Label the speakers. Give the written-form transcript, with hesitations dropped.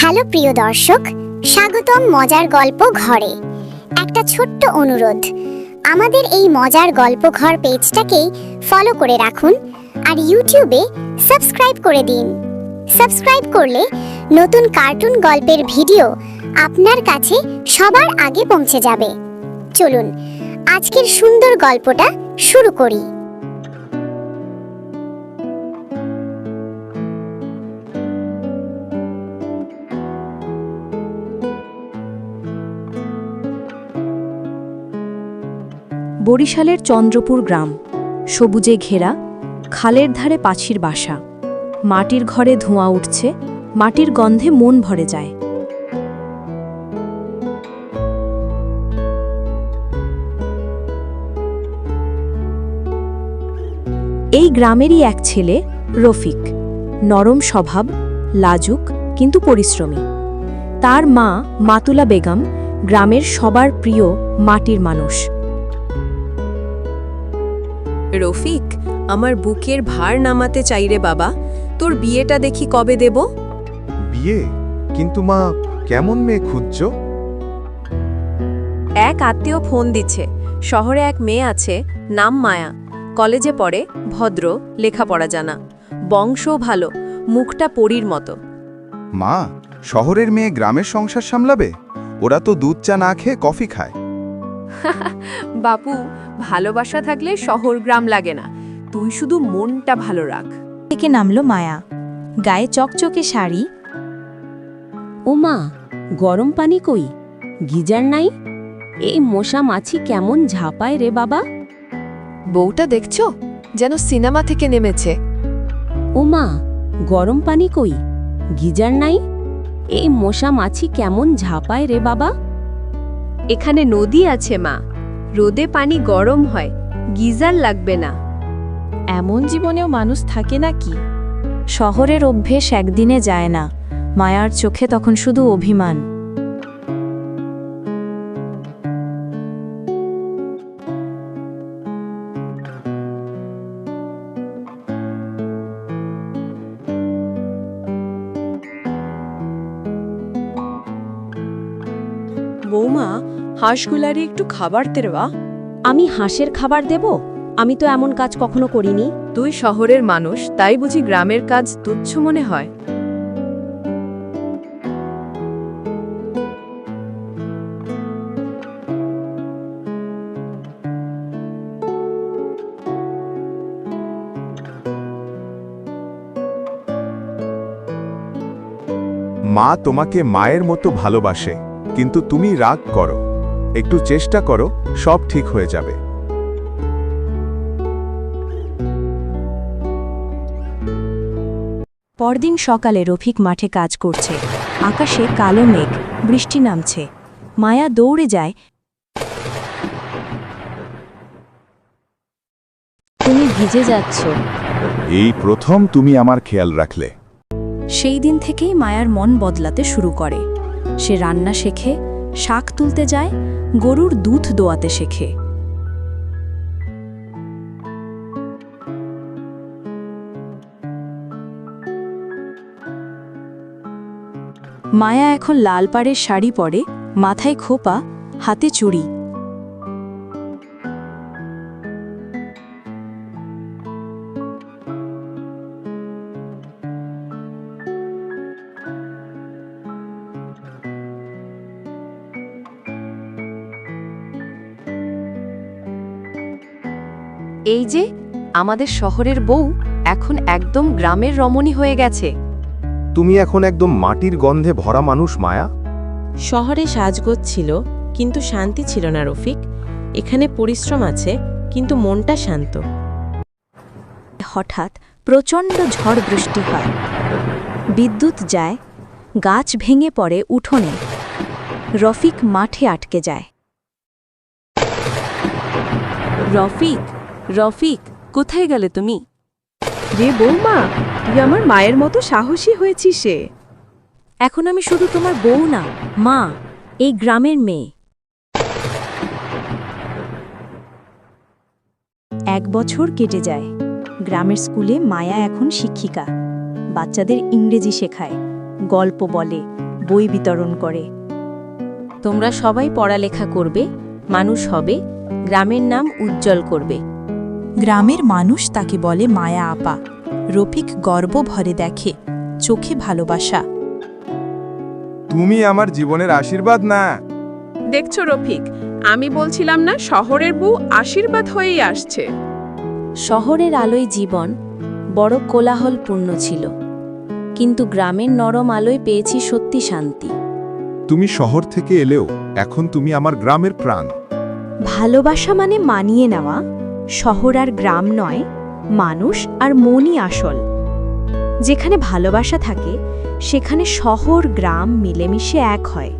Speaker 1: Hello প্রিয় দর্শক, স্বাগতম মজার গল্প ঘরে। একটা ছোট্ট অনুরোধ, আমাদের এই মজার গল্প ঘর পেজটাকে ফলো করে রাখুন আর ইউটিউবে সাবস্ক্রাইব করে দিন। সাবস্ক্রাইব করলে নতুন কার্টুন গল্পের ভিডিও আপনার কাছে সবার আগে পৌঁছে যাবে। চলুন আজকের সুন্দর গল্পটা শুরু করি।
Speaker 2: বরিশালের চন্দ্রপুর গ্রাম, সবুজে ঘেরা, খালের ধারে পাছির বাসা। মাটির ঘরে ধোঁয়া উঠছে, মাটির গন্ধে মন ভরে যায়। এই গ্রামেরই এক ছেলে, রফিক। নরম স্বভাব, লাজুক কিন্তু পরিশ্রমী। তার মা মাতুলা বেগম গ্রামের সবার প্রিয় মাটির মানুষ।
Speaker 3: রফিক, আমার বুকের ভার নামাতে চাই রে বাবা। তোর বিয়েটা দেখি কবে দেব?
Speaker 4: বিয়ে? কিন্তু মা, কেমন মেয়ে খুঁজছো?
Speaker 3: এক আত্মীয় ফোন দিচ্ছে। শহরে এক মেয়ে আছে, নাম মায়া। কলেজে পড়ে, ভদ্র, লেখাপড়া জানা, বংশও ভালো, মুখটা পরীর মতো।
Speaker 4: মা, শহরের মেয়ে গ্রামের সংসার সামলাবে? ওরা তো দুধ চা না খেয়ে কফি খায়।
Speaker 3: বাপু, ভালোবাসা থাকলে শহর গ্রাম লাগে না। তুই শুধু মনটা ভালো রাখ।
Speaker 2: থেকে নামলো মায়া, গায়ে চকচকে শাড়ি।
Speaker 5: ওমা, গরম পানি কই? গিজার নাই? এই মশা মাছি কেমন ঝাঁপায় রে বাবা।
Speaker 3: বউটা দেখছো, যেন সিনেমা থেকে নেমেছে।
Speaker 5: ওমা, গরম পানি কই? গিজার নাই? এই মশা মাছি কেমন ঝাঁপায় রে বাবা।
Speaker 3: এখানে নদী আছে মা, রোদে পানি গরম হয়, গিজার লাগবে না।
Speaker 2: এমন জীবনেও মানুষ থাকে নাকি? শহরের অভ্যেস একদিনে যায় না। মায়ার চোখে তখন শুধু অভিমান।
Speaker 3: বৌমা, হাঁসগুলারে একটু খাবার দেবা।
Speaker 5: আমি হাঁসের খাবার দেব? আমি তো এমন কাজ কখনো করিনি।
Speaker 3: তুই শহরের মানুষ, তাই বুঝি গ্রামের কাজ তুচ্ছ মনে হয়?
Speaker 4: মা তোমাকে মায়ের মতো ভালোবাসে, কিন্তু তুমি রাগ করো। একটু চেষ্টা করো, সব ঠিক হয়ে যাবে।
Speaker 2: পরদিন সকালে রফিক মাঠে কাজ করছে। আকাশে কালো মেঘ, বৃষ্টি নামছে। মায়া দৌড়ে যায়।
Speaker 5: তুমি ভিজে যাচ্ছ।
Speaker 4: এই প্রথম তুমি আমার খেয়াল রাখলে।
Speaker 2: সেই দিন থেকেই মায়ার মন বদলাতে শুরু করে। সে রান্না শেখে, শাক তুলতে যায়, গরুর দুধ দোয়াতে শেখে। মায়া এখন লাল পাড়ের শাড়ি পরে, মাথায় খোপা, হাতে চুড়ি।
Speaker 3: এই যে আমাদের শহরের বউ এখন একদম গ্রামের রমণী হয়ে গেছে।
Speaker 4: তুমি এখন একদম মাটির গন্ধে ভরা মানুষ মায়া।
Speaker 6: শহরে সাজগোজ ছিল, কিন্তু শান্তি ছিল না রফিক। এখানে পরিশ্রম আছে, কিন্তু মনটা শান্ত।
Speaker 2: হঠাৎ প্রচণ্ড ঝড় বৃষ্টি হয়, বিদ্যুৎ যায়, গাছ ভেঙে পড়ে উঠোনে। রফিক মাঠে আটকে যায়।
Speaker 6: রফিক, রফিক, কোথায় গেলে তুমি?
Speaker 3: রে বৌমা, তুই আমার মায়ের মতো সাহসী হয়েছিস। সে
Speaker 2: এখন আমি শুধু তোমার বউ না, মা, এই গ্রামের মেয়ে। 1 বছর কেটে যায়। গ্রামের স্কুলে মায়া এখন শিক্ষিকা। বাচ্চাদের ইংরেজি শেখায়, গল্প বলে, বই বিতরণ করে।
Speaker 5: তোমরা সবাই পড়ালেখা করবে, মানুষ হবে, গ্রামের নাম উজ্জ্বল করবে।
Speaker 7: গ্রামের মানুষ তাকে বলে মায়া আপা। রফিক গর্ব ভরে দেখে, চোখে ভালোবাসা।
Speaker 4: তুমি আমার জীবনের আশীর্বাদ না।
Speaker 8: দেখছো রফিক, আমি বলছিলাম না শহরের বউ আশীর্বাদ হয়েই আসছে।
Speaker 5: শহরের আলোয় জীবন বড় কোলাহলপূর্ণ ছিল, কিন্তু গ্রামের নরম আলোয় পেয়েছি সত্যি শান্তি।
Speaker 4: তুমি শহর থেকে এলেও এখন তুমি আমার গ্রামের প্রাণ।
Speaker 2: ভালোবাসা মানে মানিয়ে নেওয়া, শহর আর গ্রাম নয়, মানুষ আর মনই আসল। যেখানে ভালোবাসা থাকে সেখানে শহর গ্রাম মিলেমিশে এক হয়।